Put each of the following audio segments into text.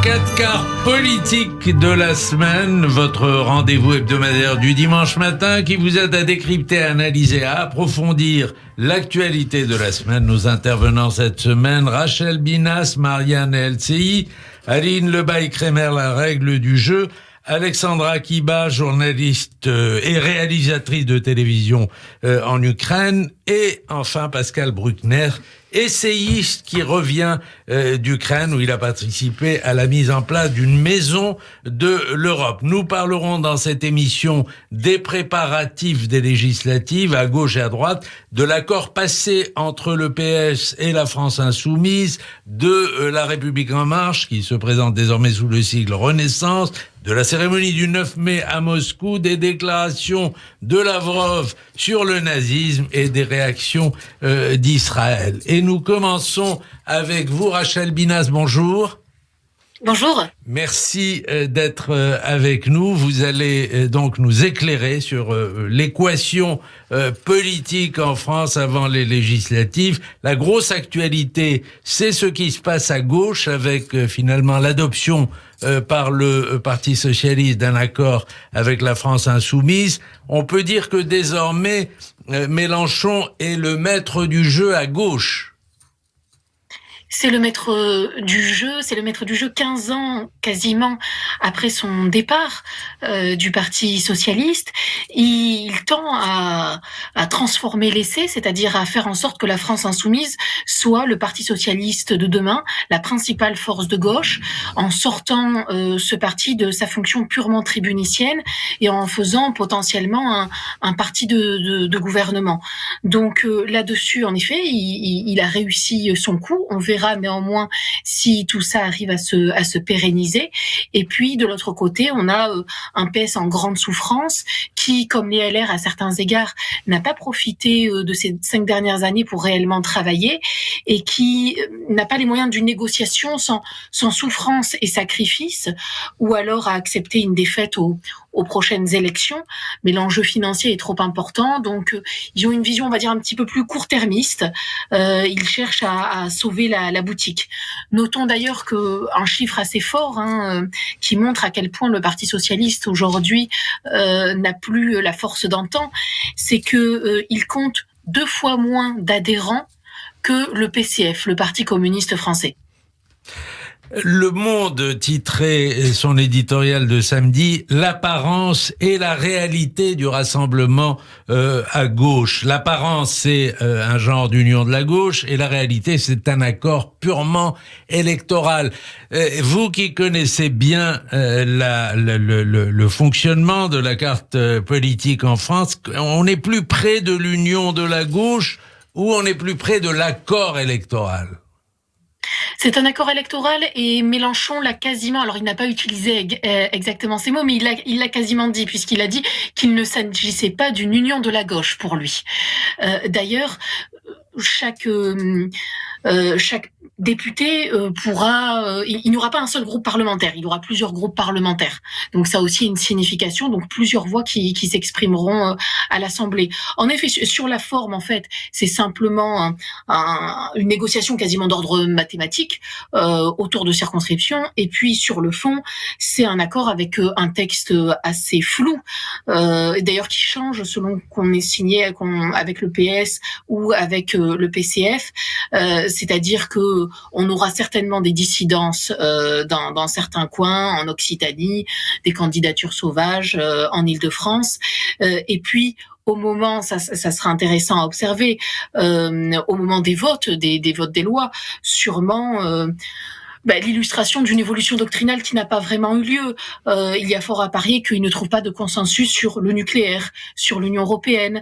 4 quarts politiques de la semaine, votre rendez-vous hebdomadaire du dimanche matin qui vous aide à décrypter, à analyser, à approfondir l'actualité de la semaine. Nos intervenants cette semaine, Rachel Binas, Marianne LCI, Aline Lebaille-Crémer, la règle du jeu, Alexandra Kiba, journaliste et réalisatrice de télévision en Ukraine, et enfin Pascal Bruckner, essayiste qui revient d'Ukraine où il a participé à la mise en place d'une maison de l'Europe. Nous parlerons dans cette émission des préparatifs des législatives à gauche et à droite, de l'accord passé entre le PS et la France insoumise, de la République en marche qui se présente désormais sous le sigle Renaissance, de la cérémonie du 9 mai à Moscou, des déclarations de Lavrov sur le nazisme et des réactions d'Israël. Et nous commençons avec vous, Rachel Binas, bonjour. Bonjour. Merci d'être avec nous. Vous allez donc nous éclairer sur l'équation politique en France avant les législatives. La grosse actualité, c'est ce qui se passe à gauche avec finalement l'adoption par le Parti socialiste d'un accord avec la France insoumise. On peut dire que désormais, Mélenchon est le maître du jeu à gauche. C'est le maître du jeu 15 ans quasiment après son départ du Parti socialiste. Il tend à transformer l'essai, c'est-à-dire à faire en sorte que la France insoumise soit le Parti socialiste de demain, la principale force de gauche, en sortant ce parti de sa fonction purement tribunicienne et en faisant potentiellement un parti de gouvernement. Donc là-dessus, en effet, il a réussi son coup. On verra néanmoins si tout ça arrive à se pérenniser. Et puis de l'autre côté, on a un PS en grande souffrance qui, comme les LR à certains égards, n'a pas profité de ces 5 dernières années pour réellement travailler et qui n'a pas les moyens d'une négociation sans souffrance et sacrifice, ou alors à accepter une défaite aux prochaines élections, mais l'enjeu financier est trop important, donc ils ont une vision, on va dire, un petit peu plus court-termiste. Ils cherchent à sauver la boutique. Notons d'ailleurs qu'un chiffre assez fort qui montre à quel point le Parti socialiste aujourd'hui n'a plus la force d'antan, c'est que il compte 2 fois moins d'adhérents que le PCF, le Parti communiste français. Le Monde titrait son éditorial de samedi « L'apparence et la réalité du rassemblement à gauche ». L'apparence, c'est un genre d'union de la gauche et la réalité, c'est un accord purement électoral. Vous qui connaissez bien le fonctionnement de la carte politique en France, on est plus près de l'union de la gauche ou on est plus près de l'accord électoral ? C'est un accord électoral et Mélenchon l'a quasiment, alors il n'a pas utilisé exactement ces mots, mais il l'a quasiment dit, puisqu'il a dit qu'il ne s'agissait pas d'une union de la gauche pour lui. D'ailleurs, chaque député il n'y aura pas un seul groupe parlementaire, il y aura plusieurs groupes parlementaires. Donc ça a aussi une signification, donc plusieurs voix qui s'exprimeront à l'Assemblée. En effet, sur la forme, en fait, c'est simplement une négociation quasiment d'ordre mathématique autour de circonscriptions. Et puis sur le fond, c'est un accord avec un texte assez flou, d'ailleurs qui change selon qu'on est signé avec le PS ou avec le PCF. C'est-à-dire que on aura certainement des dissidences dans certains coins, en Occitanie, des candidatures sauvages en Île-de-France, et puis au moment, ça sera intéressant à observer, au moment des votes, des votes des lois, sûrement l'illustration d'une évolution doctrinale qui n'a pas vraiment eu lieu. Il y a fort à parier qu'il ne trouve pas de consensus sur le nucléaire, sur l'Union européenne,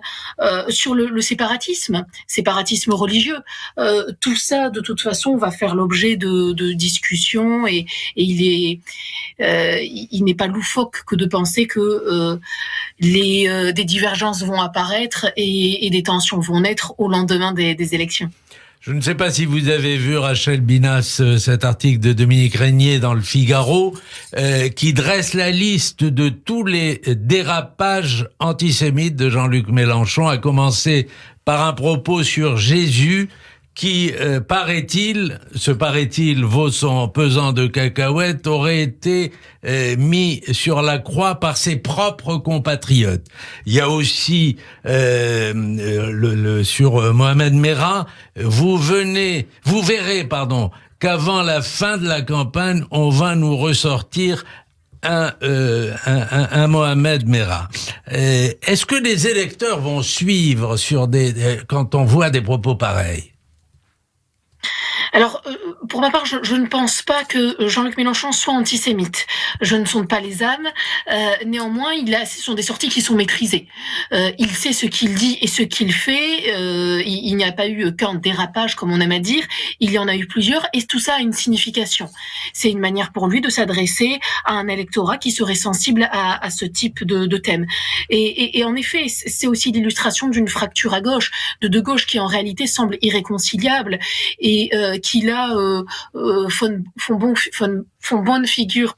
sur le séparatisme religieux. Tout ça, de toute façon, va faire l'objet de discussions et il n'est pas loufoque que de penser que des divergences vont apparaître et des tensions vont naître au lendemain des élections. Je ne sais pas si vous avez vu, Rachel Binas, cet article de Dominique Régnier dans le Figaro, qui dresse la liste de tous les dérapages antisémites de Jean-Luc Mélenchon, à commencer par un propos sur Jésus qui, paraît-il, vaut son pesant de cacahuètes, aurait été mis sur la croix par ses propres compatriotes. Il y a aussi sur Mohamed Merah, vous verrez, qu'avant la fin de la campagne, on va nous ressortir un Mohamed Merah. Est-ce que les électeurs vont suivre quand on voit des propos pareils? Alors, pour ma part, je ne pense pas que Jean-Luc Mélenchon soit antisémite. Je ne sonde pas les âmes. Néanmoins, ce sont des sorties qui sont maîtrisées. Il sait ce qu'il dit et ce qu'il fait. Il n'y a pas eu qu'un dérapage, comme on aime à dire. Il y en a eu plusieurs, et tout ça a une signification. C'est une manière pour lui de s'adresser à un électorat qui serait sensible à ce type de thème. Et en effet, c'est aussi l'illustration d'une fracture à gauche, de gauche qui en réalité semble irréconciliable et qui là font bonne figure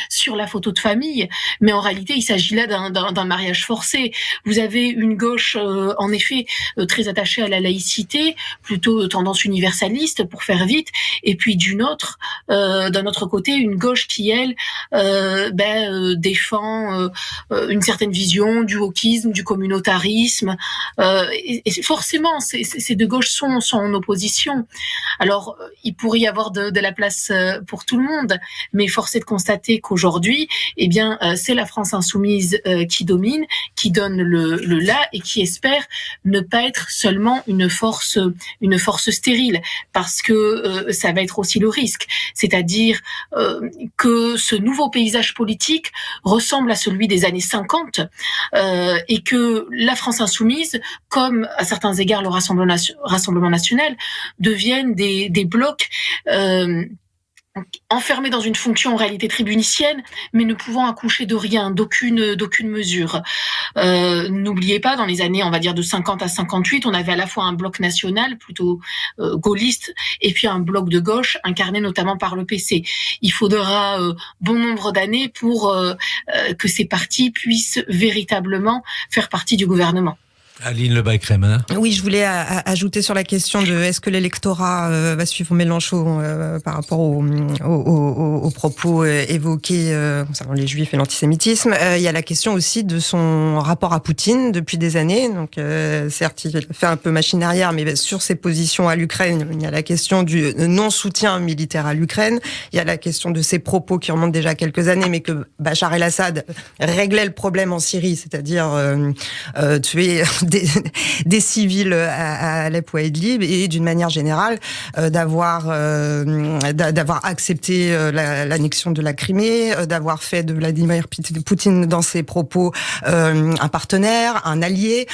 sur la photo de famille, mais en réalité il s'agit là d'un mariage forcé. Vous avez une gauche en effet très attachée à la laïcité, plutôt tendance universaliste pour faire vite, et puis d'un autre côté une gauche qui elle défend une certaine vision du wokisme, du communautarisme, et forcément ces deux gauches sont en opposition. Alors, il pourrait y avoir de la place pour tout le monde, mais force est de constater qu'aujourd'hui, c'est la France insoumise qui domine, qui donne le là et qui espère ne pas être seulement une force stérile, parce que ça va être aussi le risque, c'est-à-dire que ce nouveau paysage politique ressemble à celui des années 50 et que la France insoumise, comme à certains égards le Rassemblement national, deviennent des blocs enfermés dans une fonction en réalité tribunicienne, mais ne pouvant accoucher de rien, d'aucune mesure. N'oubliez pas, dans les années, on va dire de 50 à 58, on avait à la fois un bloc national, plutôt gaulliste, et puis un bloc de gauche, incarné notamment par le PC. Il faudra bon nombre d'années pour que ces partis puissent véritablement faire partie du gouvernement. Aline Lebas-Crémer. Oui, je voulais ajouter sur la question de est-ce que l'électorat va suivre Mélenchon par rapport aux propos évoqués concernant les Juifs et l'antisémitisme. Il y a la question aussi de son rapport à Poutine depuis des années. Donc, certes, il fait un peu machine arrière, mais sur ses positions à l'Ukraine, il y a la question du non-soutien militaire à l'Ukraine. Il y a la question de ses propos qui remontent déjà quelques années, mais que Bachar el-Assad réglait le problème en Syrie, c'est-à-dire tuer des civils à Alep ou à Idlib, et d'une manière générale d'avoir accepté l'annexion de la Crimée, d'avoir fait de Vladimir Poutine dans ses propos un partenaire, un allié.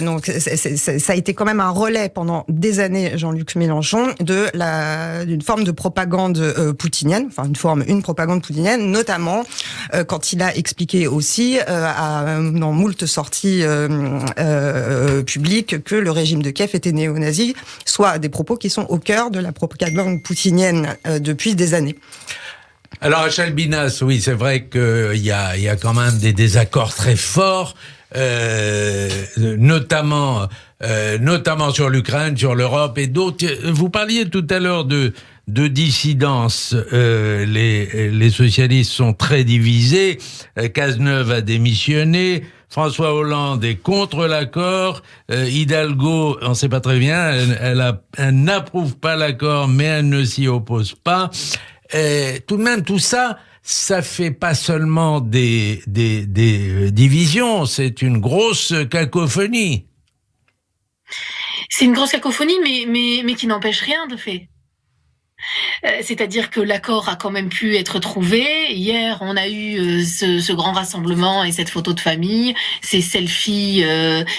Donc ça a été quand même un relais pendant des années, Jean-Luc Mélenchon, d'une forme de propagande poutinienne, enfin une propagande poutinienne, notamment quand il a expliqué aussi dans moult sorties public que le régime de Kiev était néo-nazi, soit des propos qui sont au cœur de la propagande poutinienne depuis des années. Alors, Achal Binas, oui, c'est vrai qu'il y a quand même des désaccords très forts, notamment sur l'Ukraine, sur l'Europe et d'autres. Vous parliez tout à l'heure de dissidence. Les socialistes sont très divisés. Cazeneuve a démissionné. François Hollande est contre l'accord. Hidalgo, on ne sait pas très bien, elle n'approuve pas l'accord, mais elle ne s'y oppose pas. Tout de même, tout ça, ça fait pas seulement des divisions, c'est une grosse cacophonie. C'est une grosse cacophonie, mais qui n'empêche rien de fait. C'est-à-dire que l'accord a quand même pu être trouvé. Hier, on a eu ce grand rassemblement et cette photo de famille, ces selfies,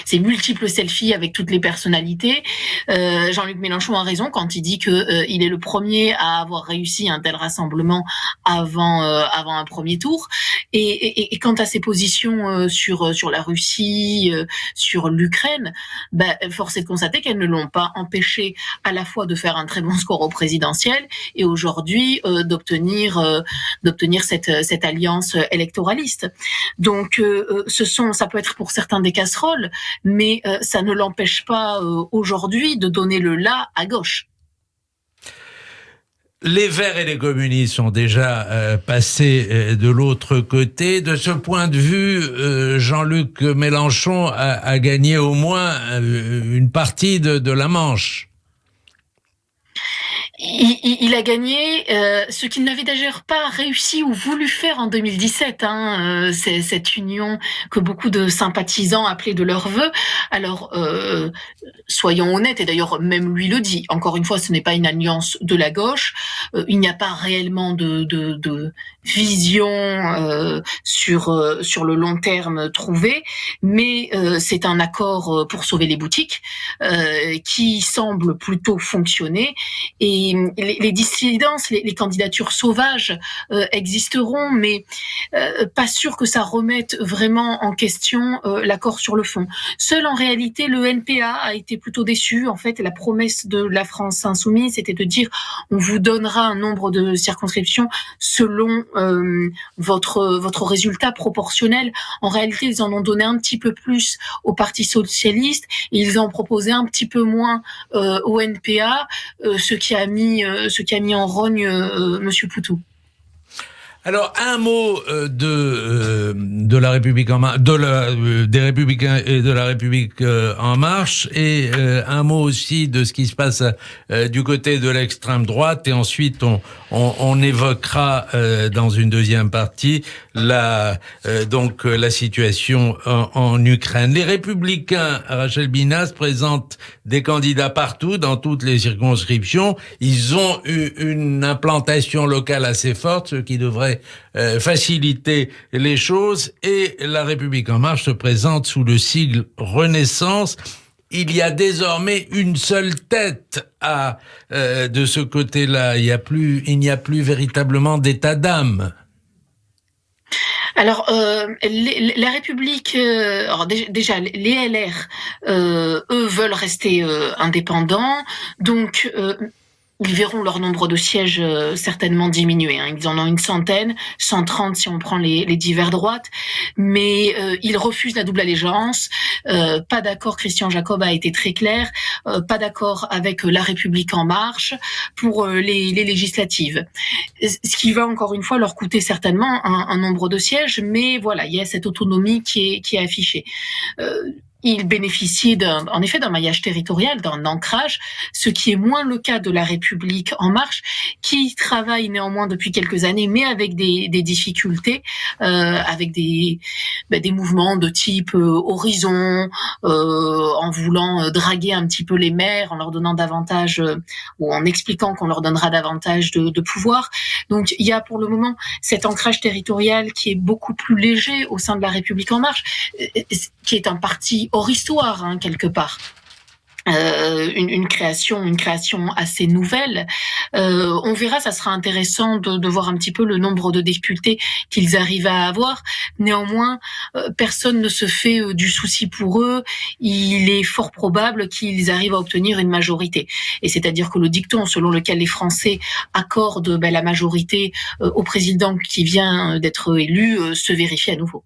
ces multiples selfies avec toutes les personnalités. Jean-Luc Mélenchon a raison quand il dit que il est le premier à avoir réussi un tel rassemblement avant un premier tour. Et quant à ses positions sur la Russie, sur l'Ukraine, force est de constater qu'elles ne l'ont pas empêché à la fois de faire un très bon score au présidentiel, échelle et aujourd'hui d'obtenir cette alliance électoraliste. Donc ça peut être pour certains des casseroles, mais ça ne l'empêche pas aujourd'hui de donner le là à gauche. Les Verts et les communistes sont déjà passés de l'autre côté. De ce point de vue, Jean-Luc Mélenchon a gagné au moins une partie de la Manche. Il a gagné ce qu'il n'avait d'ailleurs pas réussi ou voulu faire en 2017. C'est cette union que beaucoup de sympathisants appelaient de leur vœu. Alors, soyons honnêtes, et d'ailleurs même lui le dit, encore une fois, ce n'est pas une alliance de la gauche. Il n'y a pas réellement de vision sur le long terme trouvée, mais c'est un accord pour sauver les boutiques qui semble plutôt fonctionner. Et les dissidences, les candidatures sauvages existeront, mais pas sûr que ça remette vraiment en question l'accord sur le fond. Seul en réalité, le NPA a été plutôt déçu. En fait, la promesse de la France insoumise, c'était de dire on vous donnera un nombre de circonscriptions selon votre résultat proportionnel. En réalité, ils en ont donné un petit peu plus au Parti socialiste, et ils en proposaient un petit peu moins au NPA, ce qui a mis en rogne Monsieur Poutou. Alors, un mot de la République en marche, des Républicains et de la République en marche, et un mot aussi de ce qui se passe du côté de l'extrême droite, et ensuite on évoquera dans une deuxième partie la situation en Ukraine. Les Républicains, Rachel Binas, présentent des candidats partout dans toutes les circonscriptions. Ils ont eu une implantation locale assez forte, ce qui devrait faciliter les choses, et la République en marche se présente sous le sigle Renaissance. Il y a désormais une seule tête de ce côté-là. Il n'y a plus véritablement d'état d'âme. Alors, la République, déjà, les LR, eux veulent rester indépendants, donc ils verront leur nombre de sièges certainement diminuer. Ils en ont une centaine, 130 si on prend les divers droites, mais ils refusent la double allégeance. Pas d'accord, Christian Jacob a été très clair, pas d'accord avec La République en marche pour les législatives. Ce qui va encore une fois leur coûter certainement un nombre de sièges, mais voilà, il y a cette autonomie qui est affichée. Il bénéficie en effet d'un maillage territorial, d'un ancrage, ce qui est moins le cas de La République en marche, qui travaille néanmoins depuis quelques années, mais avec des difficultés, avec des mouvements de type Horizon, en voulant draguer un petit peu les maires, en leur donnant davantage, ou en expliquant qu'on leur donnera davantage de pouvoir. Donc il y a pour le moment cet ancrage territorial qui est beaucoup plus léger au sein de La République en marche, qui est un parti hors histoire, quelque part. Une création assez nouvelle. On verra, ça sera intéressant de voir un petit peu le nombre de députés qu'ils arrivent à avoir. Néanmoins, personne ne se fait du souci pour eux. Il est fort probable qu'ils arrivent à obtenir une majorité. Et c'est-à-dire que le dicton selon lequel les Français accordent la majorité au président qui vient d'être élu se vérifie à nouveau.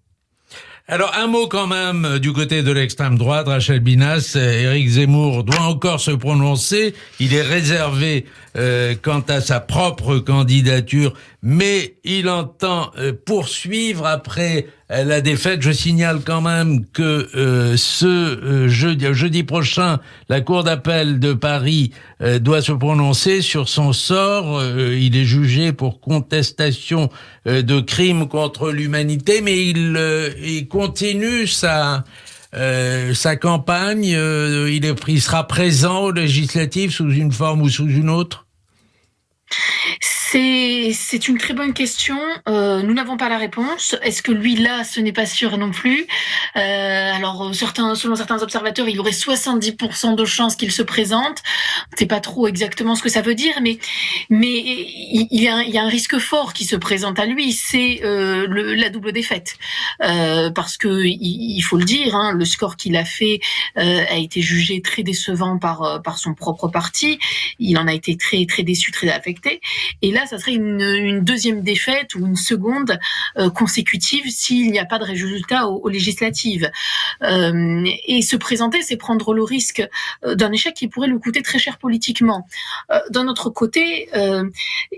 Alors, un mot quand même du côté de l'extrême droite, Rachel Binas. Éric Zemmour doit encore se prononcer. Il est réservé quant à sa propre candidature, mais il entend poursuivre après la défaite. Je signale quand même que jeudi prochain, la Cour d'appel de Paris doit se prononcer sur son sort. Il est jugé pour contestation de crimes contre l'humanité, mais il continue sa campagne. Il sera présent aux législatives sous une forme ou sous une autre. C'est une très bonne question. Nous n'avons pas la réponse. Est-ce que lui, là, ce n'est pas sûr non plus. Alors, selon certains observateurs, il aurait 70% de chances qu'il se présente. On ne sait pas trop exactement ce que ça veut dire, mais il y a un risque fort qui se présente à lui, c'est la double défaite. Parce que il faut le dire, hein, le score qu'il a fait a été jugé très décevant par son propre parti. Il en a été très très déçu, très affecté. Et là, ça serait une deuxième défaite ou une seconde consécutive s'il n'y a pas de résultat aux législatives. Et se présenter, c'est prendre le risque d'un échec qui pourrait lui coûter très cher politiquement. D'un autre côté,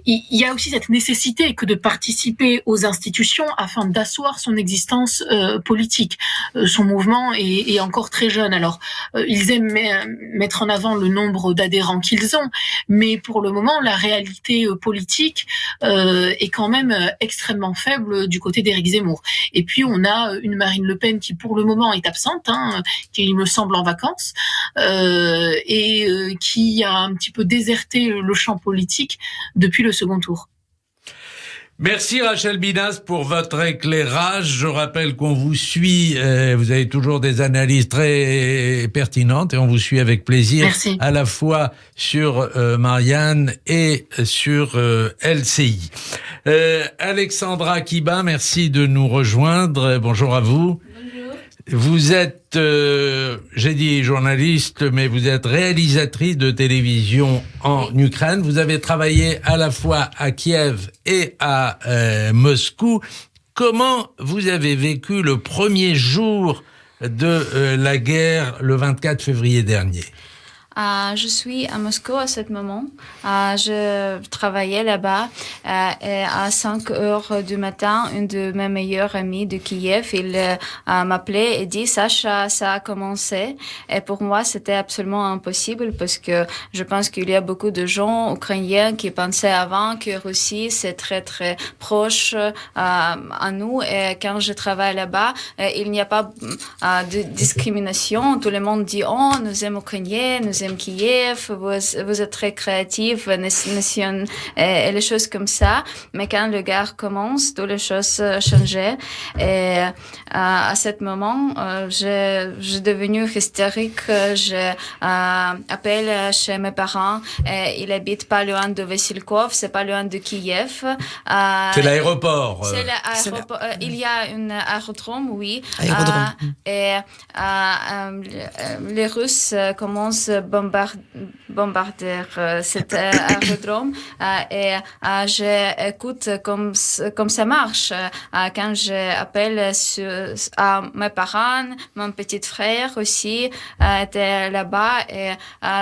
il y a aussi cette nécessité que de participer aux institutions afin d'asseoir son existence politique. Son mouvement est encore très jeune. Alors, ils aiment mettre en avant le nombre d'adhérents qu'ils ont, mais pour le moment, la réalité politique est quand même extrêmement faible du côté d'Éric Zemmour. Et puis, on a une Marine Le Pen qui, pour le moment, est absente, hein, qui, il me semble, en vacances, et qui a un petit peu déserté le champ politique depuis le second tour. Merci Rachel Binas pour votre éclairage. Je rappelle qu'on vous suit, vous avez toujours des analyses très pertinentes et on vous suit avec plaisir. Merci. À la fois sur Marianne et sur LCI. Alexandra Kiba, merci de nous rejoindre. Bonjour à vous. Vous êtes, j'ai dit journaliste, mais vous êtes réalisatrice de télévision en Ukraine. Vous avez travaillé à la fois à Kiev et à Moscou. Comment vous avez vécu le premier jour de la guerre le 24 février dernier ? Je suis à Moscou à ce moment. Je travaillais là-bas et à 5 heures du matin, une de mes meilleures amies de Kiev, il m'appelait et dit Sacha, ça a commencé. Et pour moi, c'était absolument impossible parce que je pense qu'il y a beaucoup de gens ukrainiens qui pensaient avant que Russie c'est très très proche à nous. Et quand je travaille là-bas, il n'y a pas de discrimination. Tout le monde dit oh, nous aimons Ukrainiens, nous aimons Kiev, vous êtes très créatifs, et les choses comme ça. Mais quand la guerre commence, toutes les choses changeaient. Et à ce moment, j'ai devenu hystérique. J'appelle chez mes parents. Et ils habitent pas loin de Vassilkov, c'est pas loin de Kiev. C'est l'aéroport. C'est l'aéroport. Il y a un aérodrome, oui. Aérodrome. Et les Russes commencent à bombarder cet aérodrome et j'écoute comme ça marche. Quand j'appelle à mes parents, mon petit frère aussi était là-bas et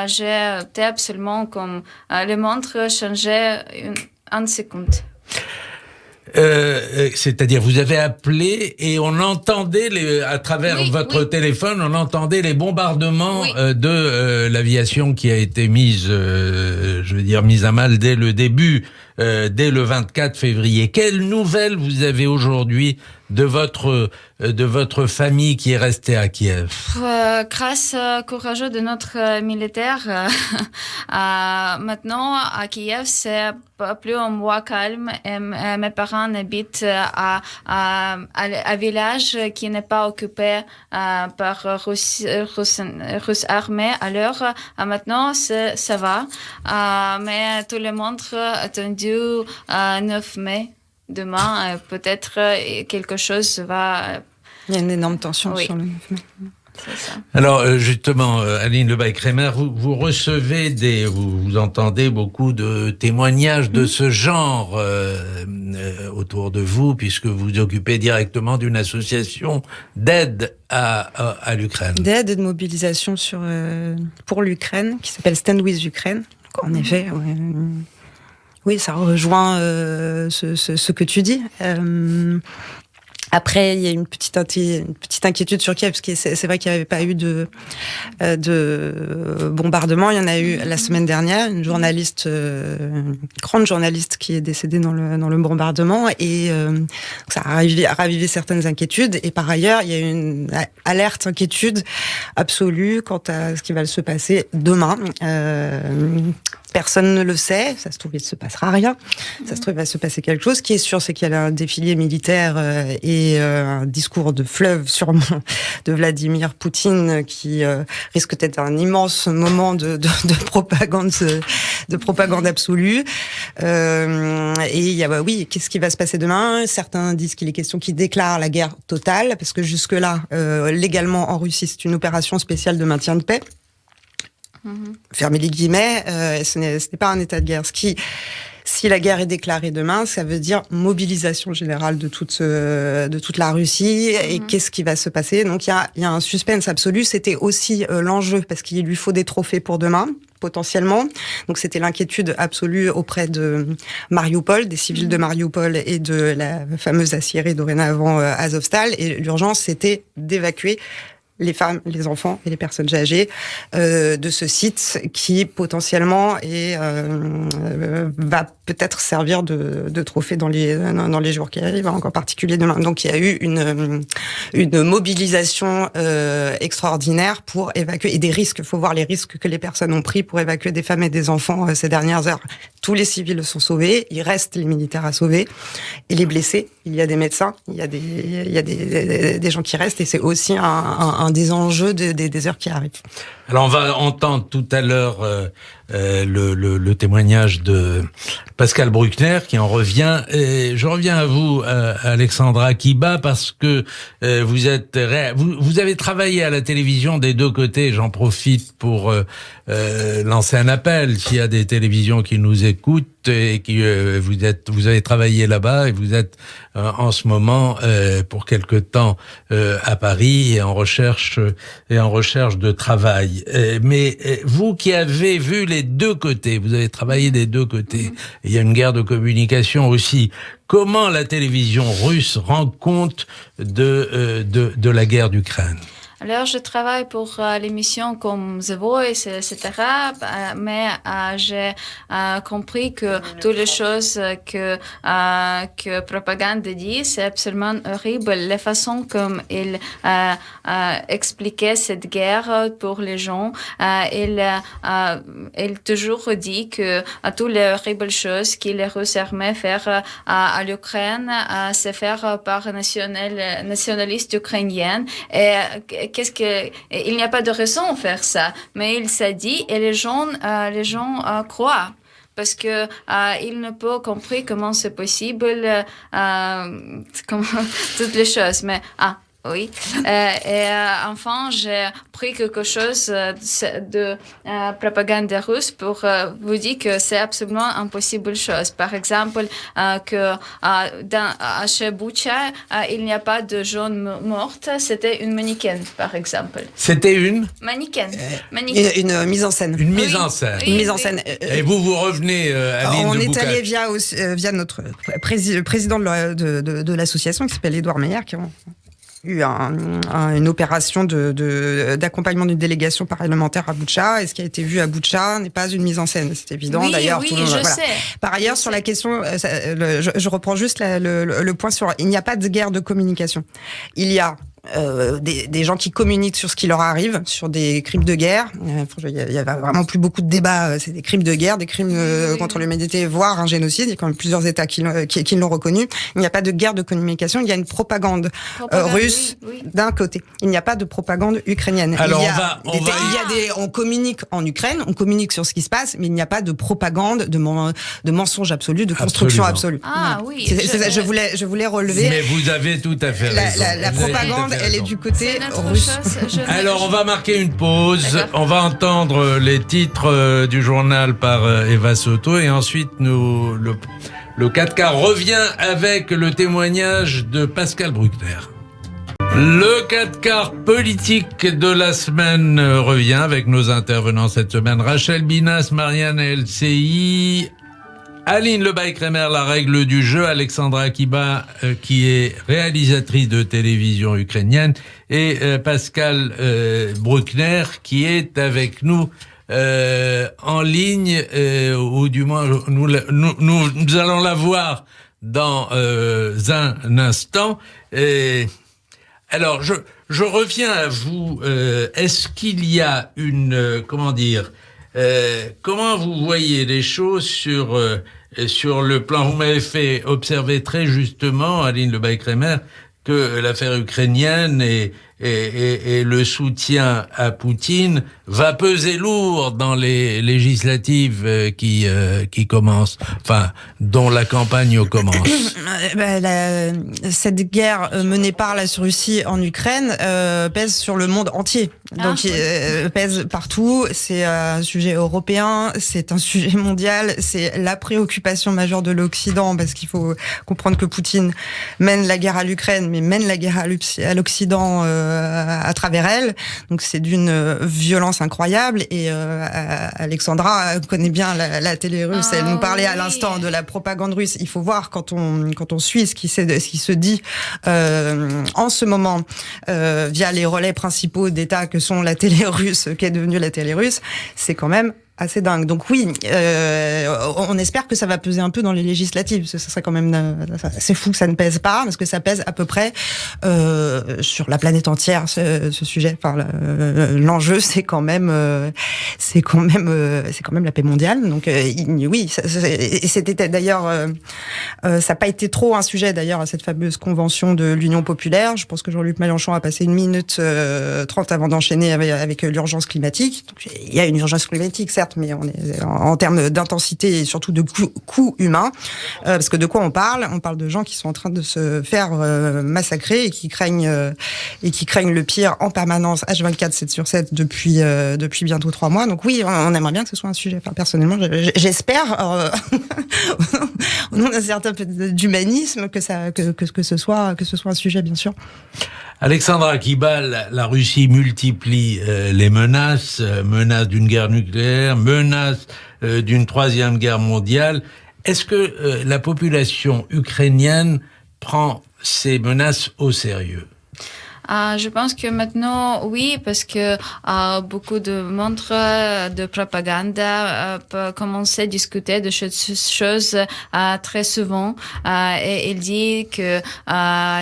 j'étais absolument comme le montre changeait en seconde. C'est-à-dire, vous avez appelé et on entendait à travers votre téléphone, on entendait les bombardements de l'aviation qui a été mise à mal dès le début, dès le 24 février. Quelles nouvelles vous avez aujourd'hui de votre famille qui est restée à Kiev? Grâce au courageux de notre militaire, maintenant à Kiev c'est plus un mois calme et mes parents habitent à un village qui n'est pas occupé par Russes armés. Alors maintenant ça va, mais tout le monde a attendu 9 mai. Demain, peut-être quelque chose va... Il y a une énorme tension sur le 9 mai. C'est ça. Alors, justement, Aline Lebaille-Crémer, vous recevez vous entendez beaucoup de témoignages de ce genre autour de vous, puisque vous vous occupez directement d'une association d'aide à l'Ukraine. D'aide et de mobilisation pour l'Ukraine, qui s'appelle Stand with Ukraine. En effet, oui, ça rejoint ce que tu dis. Après, il y a une petite inquiétude sur Kiev, parce que c'est vrai qu'il n'y avait pas eu de bombardement. Il y en a eu la semaine dernière, une grande journaliste qui est décédée dans le bombardement, et ça a ravivé certaines inquiétudes. Et par ailleurs, il y a une inquiétude absolue quant à ce qui va se passer demain. Personne ne le sait. Ça se trouve, il ne se passera rien. Ça se trouve, il va se passer quelque chose. Ce qui est sûr, c'est qu'il y a un défilé militaire et un discours de fleuve, sûrement, de Vladimir Poutine, qui risque d'être un immense moment de propagande absolue. Et il y a, oui, qu'est-ce qui va se passer demain? Certains disent qu'il est question qu'il déclare la guerre totale, parce que jusque-là, légalement en Russie, c'est une opération spéciale de maintien de paix. Fermez les guillemets, ce n'est pas un état de guerre. Si la guerre est déclarée demain, ça veut dire mobilisation générale de toute la Russie. Et qu'est-ce qui va se passer? Donc il y a un suspense absolu. C'était aussi l'enjeu, parce qu'il lui faut des trophées pour demain, potentiellement. Donc c'était l'inquiétude absolue auprès de Mariupol, des civils de Mariupol et de la fameuse aciérie dorénavant Azovstal. Et l'urgence, c'était d'évacuer les femmes, les enfants et les personnes âgées de ce site qui potentiellement va peut-être servir de trophée dans les jours qui arrivent, en particulier demain. Donc il y a eu une mobilisation extraordinaire pour évacuer, et des risques. Il faut voir les risques que les personnes ont pris pour évacuer des femmes et des enfants ces dernières heures. Tous les civils sont sauvés, il reste les militaires à sauver, et les blessés. Il y a des médecins, il y a des gens qui restent, et c'est aussi un des enjeux des heures qui arrivent. Alors on va entendre tout à l'heure le témoignage de Pascal Bruckner qui en revient. Et je reviens à vous, Alexandra Kiba, parce que vous avez travaillé à la télévision des deux côtés. J'en profite pour lancer un appel s'il y a des télévisions qui nous écoutent et qui vous avez travaillé là-bas et vous êtes en ce moment pour quelque temps à Paris et en recherche de travail. Mais vous qui avez vu les deux côtés, vous avez travaillé des deux côtés, il y a une guerre de communication aussi. Comment la télévision russe rend compte de la guerre d'Ukraine? Alors, je travaille pour l'émission comme The Voice, etc. Mais j'ai compris que toutes les choses que propagande dit, c'est absolument horrible. La façon comme il expliquait cette guerre pour les gens, il toujours dit que toutes les horribles choses que les Russes armés font à l'Ukraine, c'est faire par nationalistes ukrainiens. Et il n'y a pas de raison de faire ça, mais il s'est dit et les gens croient. Parce que il ne peut comprendre comment c'est possible, toutes les choses. Mais oui. Enfin, j'ai pris quelque chose de propagande russe pour vous dire que c'est absolument impossible chose. Par exemple, que chez Boucha, il n'y a pas de jeunes mortes. C'était une mannequin, par exemple. C'était une mannequin. Une mise en scène. Une mise en scène. Une mise en scène. Et vous revenez à l'île de On est Boucache. allé via notre président de l'association qui s'appelle Édouard Meyer, qui ont eu une opération d'accompagnement d'une délégation parlementaire à Boutcha, et ce qui a été vu à Boutcha n'est pas une mise en scène, c'est évident. Oui, d'ailleurs. Oui, tout le monde, je voilà. sais. Par ailleurs, sur la question, je reprends juste le point sur, il n'y a pas de guerre de communication. Il y a des gens qui communiquent sur ce qui leur arrive, sur des crimes de guerre. Il y a vraiment plus beaucoup de débats. C'est des crimes de guerre, des crimes contre l'humanité, voire un génocide. Il y a quand même plusieurs États qui l'ont reconnu. Il n'y a pas de guerre de communication. Il y a une propagande russe d'un côté. Il n'y a pas de propagande ukrainienne. Alors on communique en Ukraine, on communique sur ce qui se passe, mais il n'y a pas de propagande, de mensonge absolu, de construction absolue. Oui. Je voulais relever. Mais vous avez tout à fait raison. La propagande, elle est du côté russe. Alors, on va marquer une pause. On va entendre les titres du journal par Eva Soto et ensuite le 4K revient avec le témoignage de Pascal Bruckner. Le 4 politique de la semaine revient avec nos intervenants cette semaine. Rachel Binas, Marianne LCI, Aline Lebaille-Crémer, la règle du jeu, Alexandra Kiba, qui est réalisatrice de télévision ukrainienne, et Pascal Bruckner, qui est avec nous en ligne, ou du moins nous allons la voir dans un instant. Alors, je reviens à vous. Est-ce qu'il y a une, Comment vous voyez les choses sur le plan? Vous m'avez fait observer très justement, Aline Lebay-Kremer, que l'affaire ukrainienne et le soutien à Poutine va peser lourd dans les législatives qui commencent, enfin, dont la campagne commence. Cette guerre menée par la Russie en Ukraine pèse sur le monde entier. Donc, pèse partout. C'est un sujet européen, c'est un sujet mondial, c'est la préoccupation majeure de l'Occident, parce qu'il faut comprendre que Poutine mène la guerre à l'Ukraine, mais mène la guerre à l'Occident à travers elle. Donc c'est d'une violence incroyable. Et Alexandra connaît bien la télé russe. Elle nous parlait à l'instant de la propagande russe. Il faut voir quand on suit ce qui se dit en ce moment via les relais principaux d'État que sont la télé russe, qu'est devenue la télé russe, c'est quand même assez dingue. Donc oui, on espère que ça va peser un peu dans les législatives. Ce serait quand même c'est fou que ça ne pèse pas, parce que ça pèse à peu près sur la planète entière ce sujet. Enfin, l'enjeu c'est quand même la paix mondiale. Donc oui, c'était d'ailleurs ça n'a pas été trop un sujet d'ailleurs à cette fameuse convention de l'Union populaire. Je pense que Jean-Luc Mélenchon a passé 1 minute 30 avant d'enchaîner avec l'urgence climatique. Donc, il y a une urgence climatique, certes, mais on est en termes d'intensité et surtout de coût humain. Parce que de quoi on parle? On parle de gens qui sont en train de se faire massacrer et qui craignent le pire en permanence, H24, 7/7, depuis bientôt 3 mois. Donc oui, on aimerait bien que ce soit un sujet. Enfin, personnellement, j'espère, au nom d'un certain peu d'humanisme, que ce soit un sujet, bien sûr. Alexandra Kibal, la Russie multiplie les menaces d'une guerre nucléaire, menaces d'une 3e guerre mondiale. Est-ce que la population ukrainienne prend ces menaces au sérieux? Je pense que maintenant, oui, parce que beaucoup de montres de propagande peuvent commencer à discuter de ces choses très souvent. Et il dit que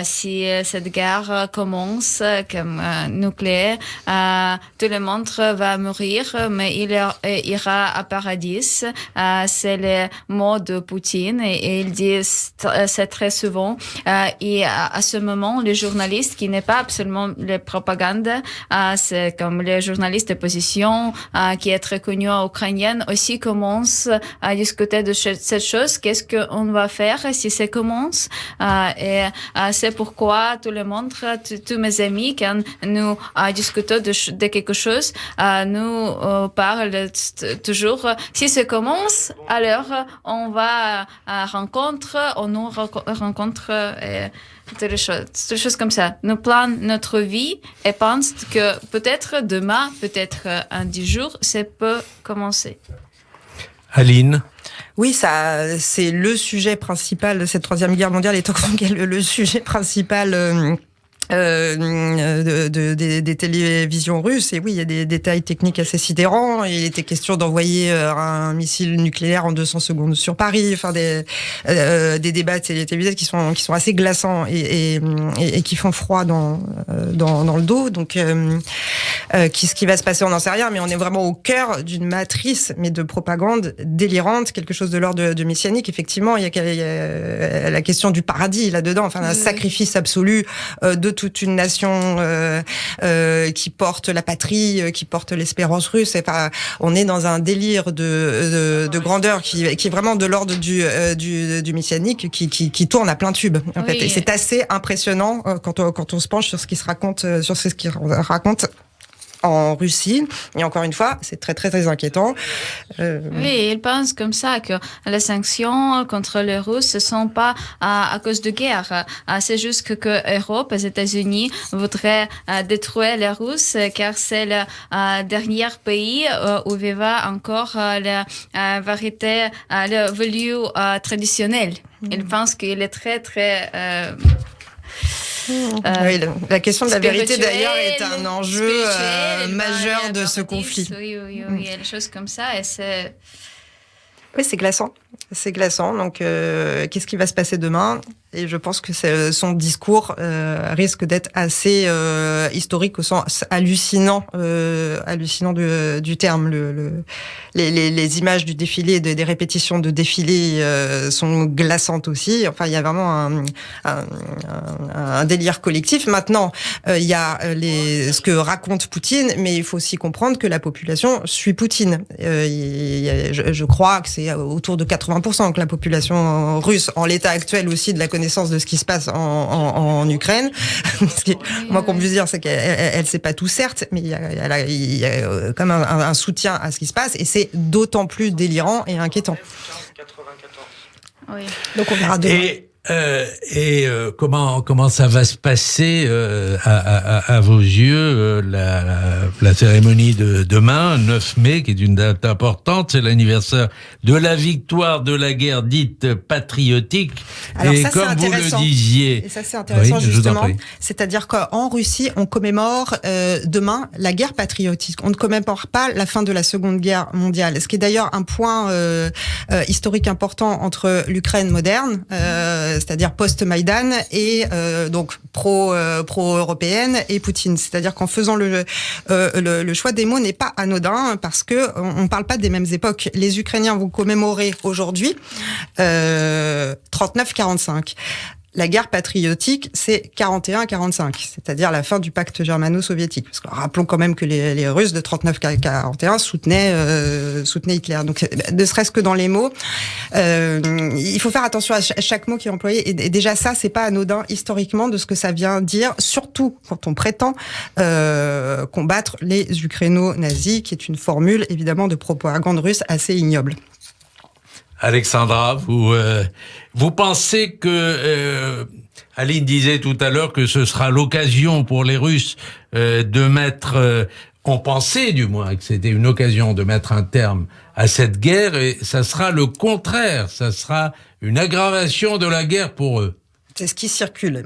si cette guerre commence comme nucléaire, tout le monde va mourir, mais il ira à paradis. C'est le mot de Poutine, et il dit c'est très souvent. Et à ce moment, les journalistes qui n'est pas seulement les propagandes, c'est comme les journalistes d'opposition qui est très connu en ukrainienne aussi commencent à discuter de cette chose. Qu'est-ce qu'on va faire si ça commence? Et c'est pourquoi tout le monde, tous mes amis, quand nous discutons de quelque chose, nous parlent toujours. Si ça commence, alors on va on nous rencontre. Toutes les choses comme ça. Nous planons notre vie et pensent que peut-être demain, peut-être un 10 jours, ça peut commencer. Aline? Oui, ça, c'est le sujet principal de cette 3e guerre mondiale, et tant que le sujet principal des télévisions russes. Et oui, il y a des détails techniques assez sidérants. Il était question d'envoyer un missile nucléaire en 200 secondes sur Paris. Enfin, des débats télévisés qui sont assez glaçants et qui font froid dans le dos. Donc, ce qui va se passer, on n'en sait rien, mais on est vraiment au cœur d'une matrice, mais de propagande délirante, quelque chose de l'ordre de messianique. Effectivement, il y a la question du paradis là-dedans, enfin, un sacrifice absolu de toute une nation qui porte la patrie, qui porte l'espérance russe. Enfin, on est dans un délire de grandeur qui est vraiment de l'ordre du messianique, qui tourne à plein tube. En fait, et c'est assez impressionnant quand on se penche sur ce qui se raconte, en Russie. Et encore une fois, c'est très, très, très inquiétant. Oui, ils pensent comme ça, que les sanctions contre les Russes ne sont pas à cause de guerre. C'est juste que l'Europe, les États-Unis voudraient détruire les Russes, car c'est le dernier pays où vivent encore la vérité, le value traditionnel. Ils pensent qu'il est très, très... oui, la question de la vérité d'ailleurs est un enjeu majeur de ce conflit. Oui, il y a des choses comme ça, et c'est... Oui, c'est glaçant. C'est glaçant. Donc, qu'est-ce qui va se passer demain ? Et je pense que son discours risque d'être assez historique au sens hallucinant du terme. Les images du défilé, des répétitions de défilé sont glaçantes aussi. Enfin, il y a vraiment un délire collectif. Maintenant, il y a ce que raconte Poutine, mais il faut aussi comprendre que la population suit Poutine. Je crois que c'est autour de 80% que la population russe, en l'état actuel aussi de la connaissance de ce qui se passe en Ukraine. Moi, qu'on puisse dire, c'est qu'elle sait pas tout, certes, mais il y a quand même un soutien à ce qui se passe, et c'est d'autant plus délirant et inquiétant. 94. Oui. Donc on verra demain. Comment ça va se passer à vos yeux la cérémonie de demain, 9 mai, qui est une date importante, c'est l'anniversaire de la victoire de la guerre dite patriotique. Alors et ça, comme vous le disiez, et ça c'est intéressant, oui, justement, c'est-à-dire qu'en Russie on commémore demain la guerre patriotique. On ne commémore pas la fin de la Seconde Guerre mondiale, ce qui est d'ailleurs un point historique important entre l'Ukraine moderne, c'est-à-dire post-Maïdan, et donc pro-européenne, et Poutine. C'est-à-dire qu'en faisant le choix des mots n'est pas anodin, parce que on parle pas des mêmes époques. Les Ukrainiens vont commémorer aujourd'hui 39-45. La guerre patriotique, c'est 41-45, c'est-à-dire la fin du pacte germano-soviétique. Parce que rappelons quand même que les Russes de 39-41 soutenaient Hitler. Donc, ne serait-ce que dans les mots, il faut faire attention à chaque mot qui est employé. Et déjà ça, c'est pas anodin historiquement de ce que ça vient dire, surtout quand on prétend combattre les Ukraino-nazis, qui est une formule évidemment de propagande russe assez ignoble. Alexandra, vous pensez que Aline disait tout à l'heure que ce sera l'occasion pour les Russes de mettre, on pensait du moins que c'était une occasion de mettre un terme à cette guerre, et ça sera le contraire, ça sera une aggravation de la guerre pour eux. C'est ce qui circule.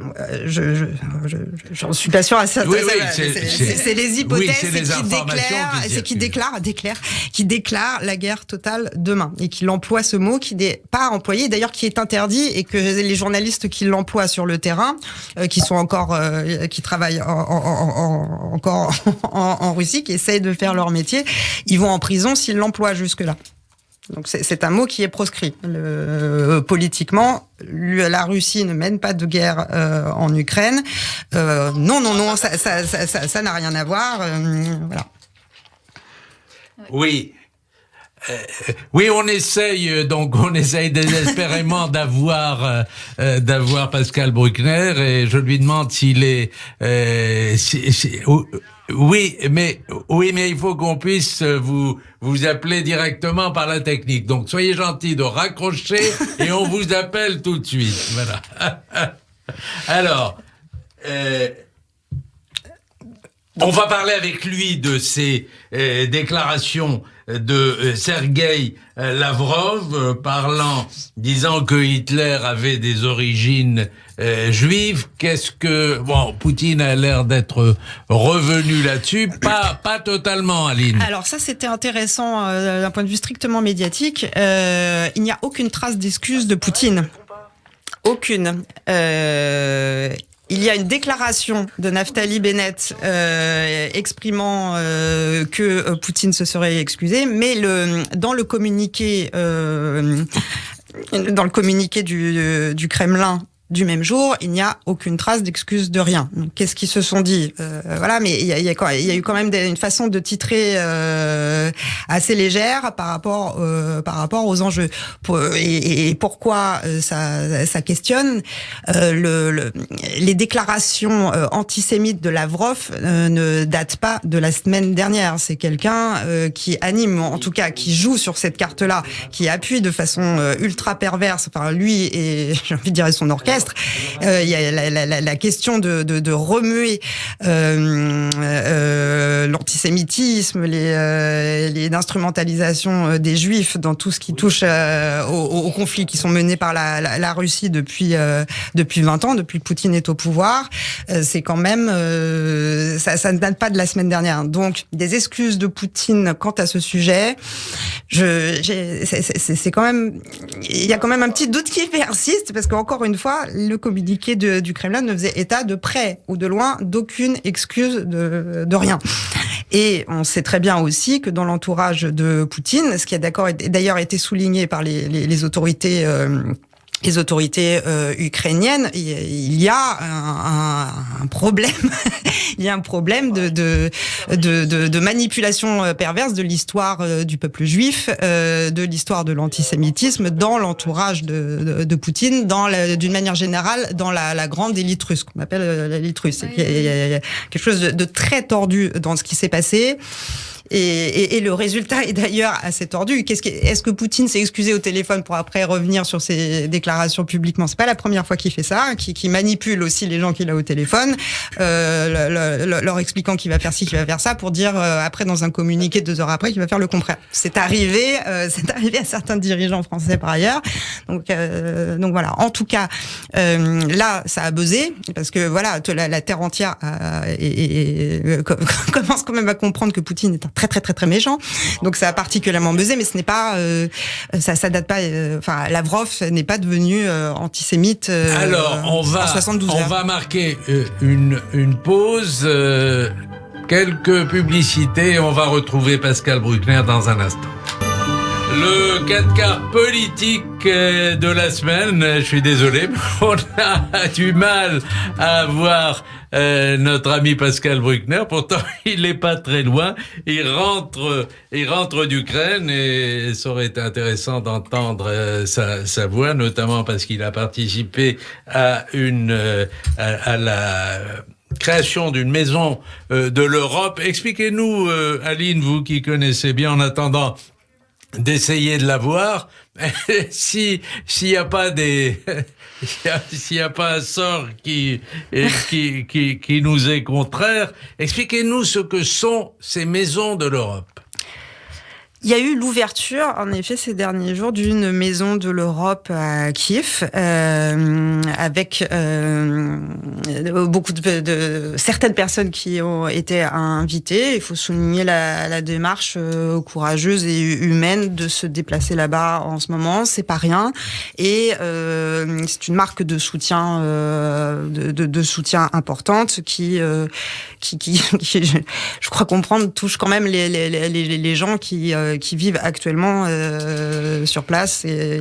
J'en suis pas sûr à ça. Oui, c'est les hypothèses, oui, qui déclarent la guerre totale demain, et qui emploie ce mot qui n'est pas employé, d'ailleurs qui est interdit, et que les journalistes qui l'emploient sur le terrain, qui sont encore, qui travaillent encore en Russie, qui essayent de faire leur métier, ils vont en prison s'ils l'emploient jusque-là. Donc c'est un mot qui est proscrit. Politiquement, la Russie ne mène pas de guerre en Ukraine. Non, ça n'a rien à voir. Voilà. Oui. Oui, on essaye désespérément d'avoir Pascal Bruckner, et je lui demande s'il est oui, mais il faut qu'on puisse vous appeler directement par la technique. Donc soyez gentils de raccrocher et on vous appelle tout de suite. Voilà. Alors, on va parler avec lui de ces déclarations de Sergueï Lavrov, disant que Hitler avait des origines juives. Poutine a l'air d'être revenu là-dessus, pas totalement, Aline. Alors ça, c'était intéressant d'un point de vue strictement médiatique. Il n'y a aucune trace d'excuse de Poutine. Aucune. Il y a une déclaration de Naftali Bennett exprimant que Poutine se serait excusé, mais dans le communiqué du Kremlin du même jour, il n'y a aucune trace d'excuse de rien. Donc, qu'est-ce qu'ils se sont dit ? Voilà, mais il y a eu quand même une façon de titrer assez légère par rapport aux enjeux. Et pourquoi ça questionne les déclarations antisémites de Lavrov ne datent pas de la semaine dernière. C'est quelqu'un qui anime, en tout cas qui joue sur cette carte-là, qui appuie de façon ultra perverse, enfin lui et j'ai envie de dire son orchestre, terrestre. Il y a la question de remuer l'antisémitisme, l'instrumentalisation des Juifs dans tout ce qui touche aux conflits qui sont menés par la Russie depuis 20 ans, depuis que Poutine est au pouvoir. C'est quand même ça ne date pas de la semaine dernière. Donc des excuses de Poutine quant à ce sujet, c'est quand même, il y a quand même un petit doute qui persiste, parce qu'encore une fois, le communiqué du Kremlin ne faisait état de près ou de loin d'aucune excuse de rien. Et on sait très bien aussi que dans l'entourage de Poutine, ce qui a d'ailleurs été souligné par les autorités ukrainiennes, il y a un problème. Il y a un problème de manipulation perverse de l'histoire du peuple juif, de l'histoire de l'antisémitisme dans l'entourage de Poutine, d'une manière générale, dans la grande élite russe, qu'on appelle l'élite russe. Oui. Il y a quelque chose de très tordu dans ce qui s'est passé. Et le résultat est d'ailleurs assez tordu. Est-ce que Poutine s'est excusé au téléphone pour après revenir sur ses déclarations publiquement? C'est pas la première fois qu'il fait ça, qui manipule aussi les gens qu'il a au téléphone, leur expliquant qu'il va faire ci, qu'il va faire ça, pour dire après dans un communiqué 2 heures après qu'il va faire le contraire. C'est arrivé à certains dirigeants français par ailleurs. Donc voilà. En tout cas, là, ça a buzzé, parce que voilà, la terre entière commence quand même à comprendre que Poutine est un très très très très méchant. Donc ça a particulièrement buzzé, mais ce n'est pas ça date pas. Enfin, Lavrov n'est pas devenu antisémite. Alors on va 72 heures. On va marquer une pause. Quelques publicités. On va retrouver Pascal Bruckner dans un instant. Le 4 quarts politique de la semaine, je suis désolé, mais on a du mal à avoir notre ami Pascal Bruckner. Pourtant, il n'est pas très loin. Il rentre d'Ukraine, et ça aurait été intéressant d'entendre sa voix, notamment parce qu'il a participé à la création d'une maison de l'Europe. Expliquez-nous, Aline, vous qui connaissez bien, en attendant d'essayer de la voir, s'il y a pas s'il y a pas un sort qui nous est contraire, expliquez-nous ce que sont ces maisons de l'Europe. Il y a eu l'ouverture, en effet, ces derniers jours, d'une maison de l'Europe à Kiev, avec beaucoup de certaines personnes qui ont été invitées. Il faut souligner la démarche courageuse et humaine de se déplacer là-bas en ce moment. C'est pas rien, et c'est une marque de soutien, de soutien importante qui je crois comprendre, touche quand même les gens qui vivent actuellement sur place, et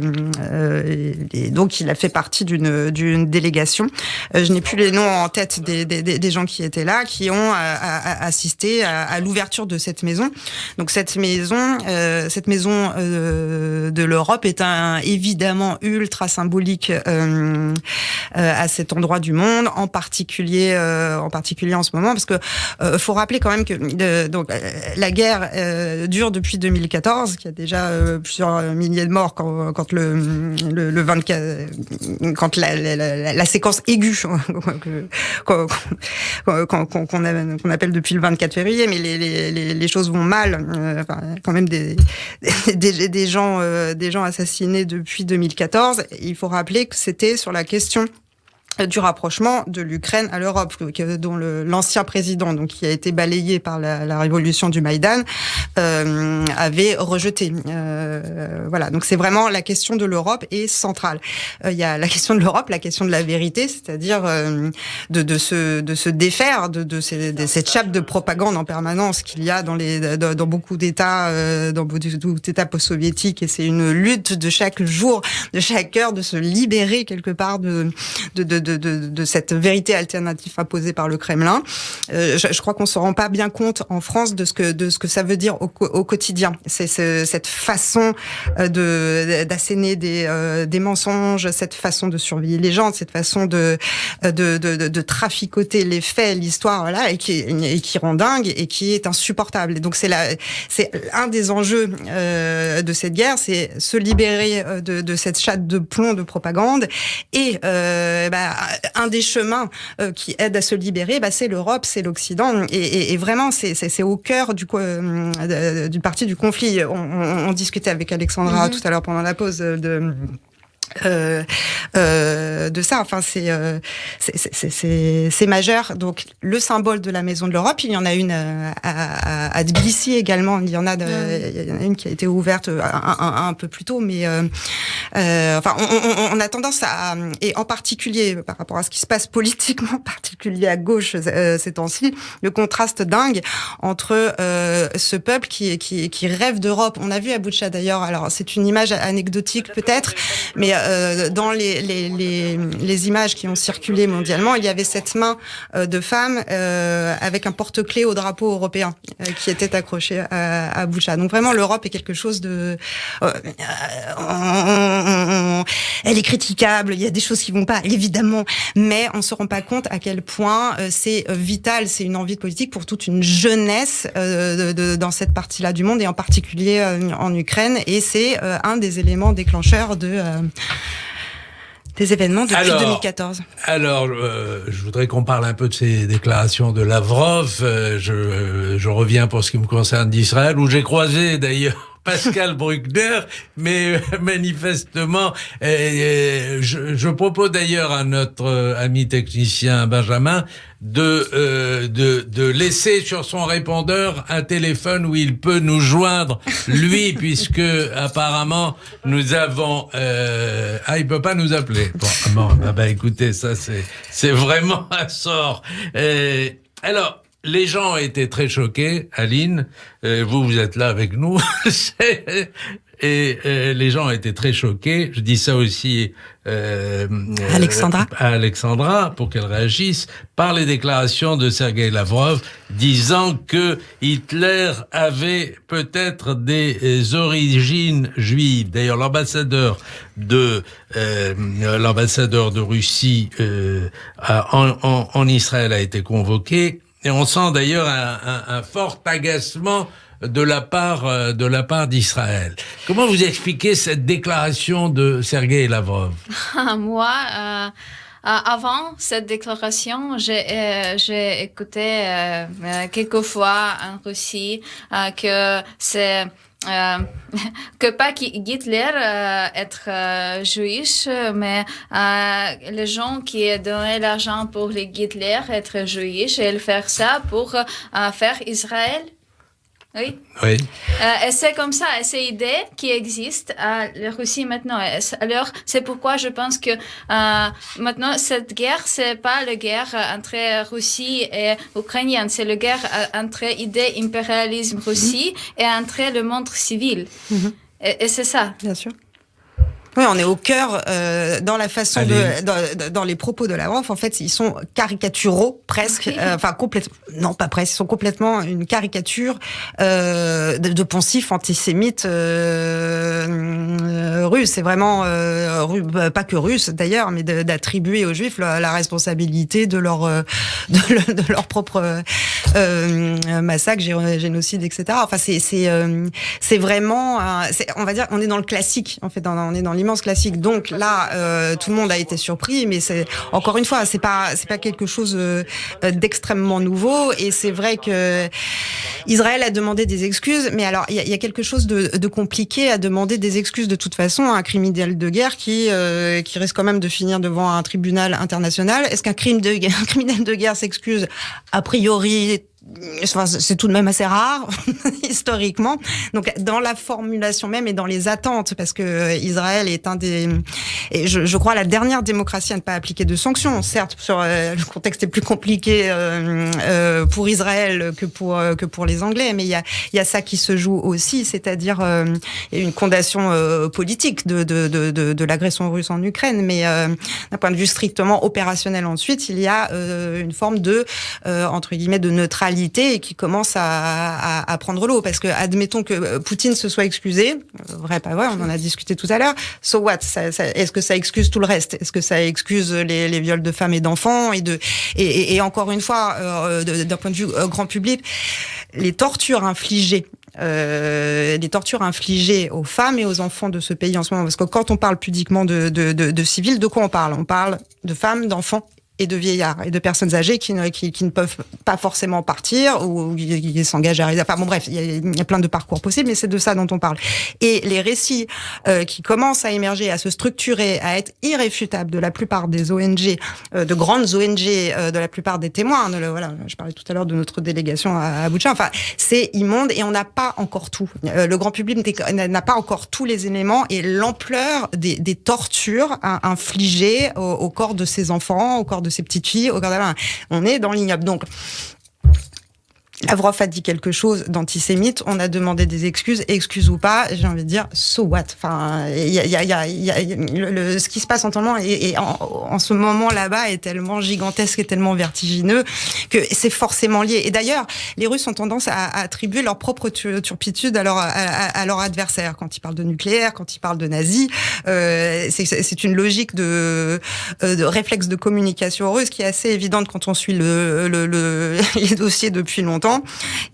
donc il a fait partie d'une délégation. Je n'ai plus les noms en tête des gens qui étaient là, qui ont assisté à l'ouverture de cette maison. Donc cette maison de l'Europe est évidemment ultra symbolique à cet endroit du monde, en particulier en ce moment, parce que faut rappeler quand même que donc la guerre dure depuis 2014, qu'il y a déjà plusieurs milliers de morts quand le 24, quand la séquence aiguë qu'on appelle depuis le 24 février, mais les choses vont mal. Enfin, quand même des gens assassinés depuis 2014. Il faut rappeler que c'était sur la question du rapprochement de l'Ukraine à l'Europe, dont l'ancien président, donc qui a été balayé par la révolution du Maïdan, avait rejeté. Voilà, donc c'est vraiment la question de l'Europe est centrale. Il y a la question de l'Europe, la question de la vérité, c'est-à-dire de se défaire de cette chape de propagande en permanence qu'il y a dans beaucoup d'États, dans beaucoup d'États post-soviétiques, et c'est une lutte de chaque jour, de chaque heure, de se libérer quelque part de de cette vérité alternative imposée par le Kremlin. Je crois qu'on se rend pas bien compte en France de ce que ça veut dire au quotidien. C'est cette façon d'asséner des mensonges, cette façon de surveiller les gens, cette façon de traficoter les faits, l'histoire, voilà, et qui rend dingue et qui est insupportable. Et donc c'est un des enjeux de cette guerre, c'est se libérer de cette chatte de plomb de propagande. Et un des chemins qui aide à se libérer, c'est l'Europe, c'est l'Occident. Et vraiment, c'est au cœur du parti du conflit. On discutait avec Alexandra tout à l'heure pendant la pause de ça. Enfin, c'est majeur. Donc, le symbole de la Maison de l'Europe, il y en a une à Tbilissi également. Il y en a une qui a été ouverte un peu plus tôt, mais on a tendance et en particulier par rapport à ce qui se passe politiquement, en particulier à gauche ces temps-ci, le contraste dingue entre ce peuple qui rêve d'Europe. On a vu à Boutcha d'ailleurs. Alors, c'est une image anecdotique peut-être, mais dans les images qui ont circulé mondialement, il y avait cette main de femme avec un porte-clés au drapeau européen qui était accroché à Boutcha. Donc vraiment, l'Europe est quelque chose de... elle est critiquable, il y a des choses qui vont pas, évidemment, mais on se rend pas compte à quel point c'est vital, c'est une envie de politique pour toute une jeunesse dans cette partie-là du monde, et en particulier en Ukraine, et c'est un des éléments déclencheurs des événements depuis 2014. Alors, je voudrais qu'on parle un peu de ces déclarations de Lavrov. Je reviens pour ce qui me concerne d'Israël, où j'ai croisé d'ailleurs Pascal Bruckner, mais manifestement, je propose d'ailleurs à notre ami technicien Benjamin de laisser sur son répondeur un téléphone où il peut nous joindre, lui, puisque apparemment nous avons... il peut pas nous appeler. Écoutez, ça c'est vraiment un sort. Alors... Les gens ont été très choqués, Aline. Vous êtes là avec nous. Et les gens ont été très choqués. Je dis ça aussi à Alexandra pour qu'elle réagisse, par les déclarations de Sergueï Lavrov disant que Hitler avait peut-être des origines juives. D'ailleurs, l'ambassadeur de Russie en Israël a été convoqué. Et on sent d'ailleurs un fort agacement de la part d'Israël. Comment vous expliquez cette déclaration de Sergueï Lavrov? Moi, avant cette déclaration, j'ai écouté quelquefois en Russie que c'est que pas Hitler être juif, mais les gens qui donnaient l'argent pour les Hitler être juifs et faire ça pour faire Israël. Oui. Et c'est comme ça, et c'est l'idée qui existe à la Russie maintenant. Alors, c'est pourquoi je pense que maintenant, cette guerre, c'est pas la guerre entre Russie et Ukraine, c'est la guerre entre l'idée impérialisme Russie et entre le monde civil. Et c'est ça. Bien sûr. Oui, on est au cœur dans la façon dans les propos de Lavrov. En fait, ils sont caricaturaux presque, complètement. Non, pas presque. Ils sont complètement une caricature de poncifs antisémites russes. C'est vraiment pas que russes d'ailleurs, mais d'attribuer aux Juifs la responsabilité de leur propre massacre, génocide, etc. Enfin, c'est vraiment, on va dire, on est dans le classique. En fait, on est dans l'immense classique. Donc là, tout le monde a été surpris, mais c'est encore une fois, c'est pas quelque chose d'extrêmement nouveau. Et c'est vrai que Israël a demandé des excuses, mais alors il y a quelque chose de compliqué à demander des excuses de toute façon à un criminel de guerre qui risque quand même de finir devant un tribunal international. Est-ce qu'un criminel de guerre s'excuse? A priori, enfin, c'est tout de même assez rare historiquement. Donc dans la formulation même et dans les attentes, parce que Israël est et je crois la dernière démocratie à ne pas appliquer de sanctions. Certes, sur le contexte est plus compliqué pour Israël que pour les Anglais, mais il y a ça qui se joue aussi, c'est-à-dire une condamnation politique de l'agression russe en Ukraine, mais d'un point de vue strictement opérationnel ensuite, il y a une forme de entre guillemets de neutralité et qui commence à prendre l'eau, parce que admettons que Poutine se soit excusé, vrai pas vrai, on en a discuté tout à l'heure, so what, est-ce que ça excuse tout le reste, est-ce que ça excuse les viols de femmes et d'enfants et encore une fois d'un point de vue grand public, les tortures infligées aux femmes et aux enfants de ce pays en ce moment, parce que quand on parle pudiquement de civils, de quoi on parle? On parle de femmes, d'enfants et de vieillards et de personnes âgées qui ne peuvent pas forcément partir ou qui s'engagent à réaliser. Enfin bon, bref, il y a plein de parcours possibles, mais c'est de ça dont on parle. Et les récits qui commencent à émerger, à se structurer, à être irréfutables de la plupart des ONG, de grandes ONG, de la plupart des témoins. Voilà, je parlais tout à l'heure de notre délégation à Boutcha. Enfin, c'est immonde et on n'a pas encore tout. Le grand public n'a pas encore tous les éléments et l'ampleur des tortures infligées au corps de ces enfants, au corps de ces petites filles, on est dans l'ignoble. Donc, Lavrov a dit quelque chose d'antisémite, on a demandé des excuses ou pas, j'ai envie de dire, so what? Enfin, ce qui se passe en ce moment et en ce moment là-bas est tellement gigantesque et tellement vertigineux que c'est forcément lié. Et d'ailleurs, les Russes ont tendance à attribuer leur propre turpitude à leur adversaire. Quand ils parlent de nucléaire, quand ils parlent de nazis, c'est une logique de réflexe de communication russe qui est assez évidente quand on suit les dossiers depuis longtemps.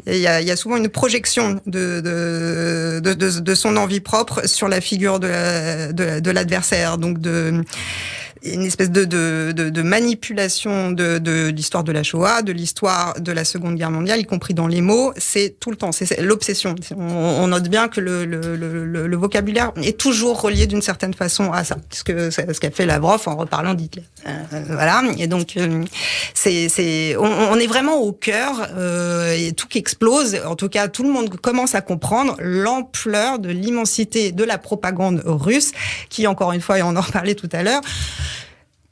Il y a souvent une projection de son envie propre sur la figure de l'adversaire, donc une espèce de manipulation de l'histoire de la Shoah, de l'histoire de la Seconde Guerre mondiale, y compris dans les mots. C'est tout le temps, c'est l'obsession. On note bien que le vocabulaire est toujours relié d'une certaine façon à ça, ce qu'a fait Lavrov en reparlant d'Hitler. Voilà. Et donc on est vraiment au cœur et tout qui explose. En tout cas, tout le monde commence à comprendre l'ampleur de l'immensité de la propagande russe, qui encore une fois, et on en parlait tout à l'heure,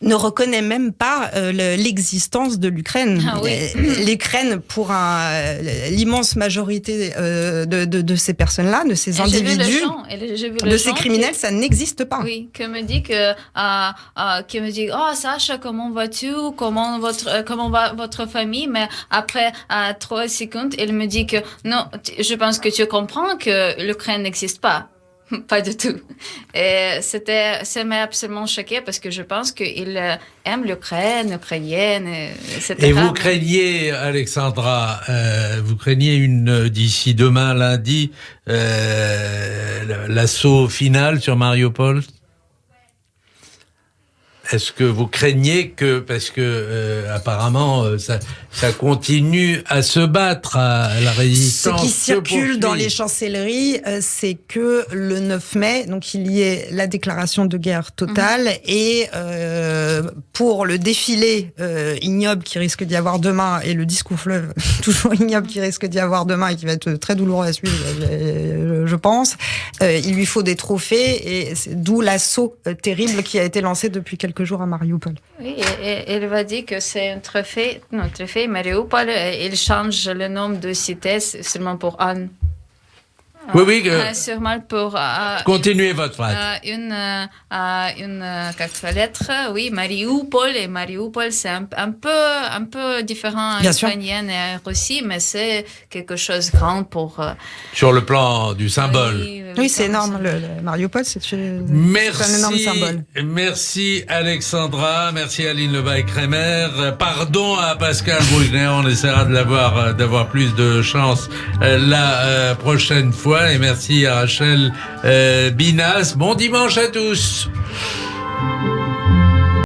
ne reconnaît même pas l'existence de l'Ukraine. Ah oui. L'Ukraine, pour l'immense majorité de ces personnes-là, de ces individus, de ces criminels, ça n'existe pas. Oui, qui me dit oh Sacha, comment vas-tu, comment va votre famille, mais après 3 secondes, elle me dit que non, je pense que tu comprends que l'Ukraine n'existe pas. Pas du tout. Et ça m'a absolument choqué parce que je pense qu'il aime l'Ukrainienne, etc. Et vous craignez, Alexandra, d'ici demain, lundi, l'assaut final sur Mariupol? Est-ce que vous craignez parce que apparemment ça continue à se battre à la résistance? Ce qui circule dans les chancelleries, c'est que le 9 mai, donc il y ait la déclaration de guerre totale et pour le défilé ignoble qui risque d'y avoir demain et le discours fleuve toujours ignoble qui risque d'y avoir demain et qui va être très douloureux à suivre, je pense, il lui faut des trophées et c'est d'où l'assaut terrible qui a été lancé depuis quelques jours à Mariupol. Oui, et elle va dire que c'est un trophée Mariupol, il change le nom de cité seulement pour Anne. Oui. Sûrement pour... continuez votre phrase. Une lettre, oui, Mariupol, et Mariupol, c'est un peu différent en ukrainienne et Russie, mais c'est quelque chose de grand pour... Sur le plan du symbole. Oui, c'est énorme. Le Mariupol, c'est un énorme symbole. Merci Alexandra, merci Aline Lebaille-Crémer. Pardon à Pascal Bruckner, on essaiera d'avoir plus de chance la prochaine fois. Et merci à Rachel Binas. Bon dimanche à tous.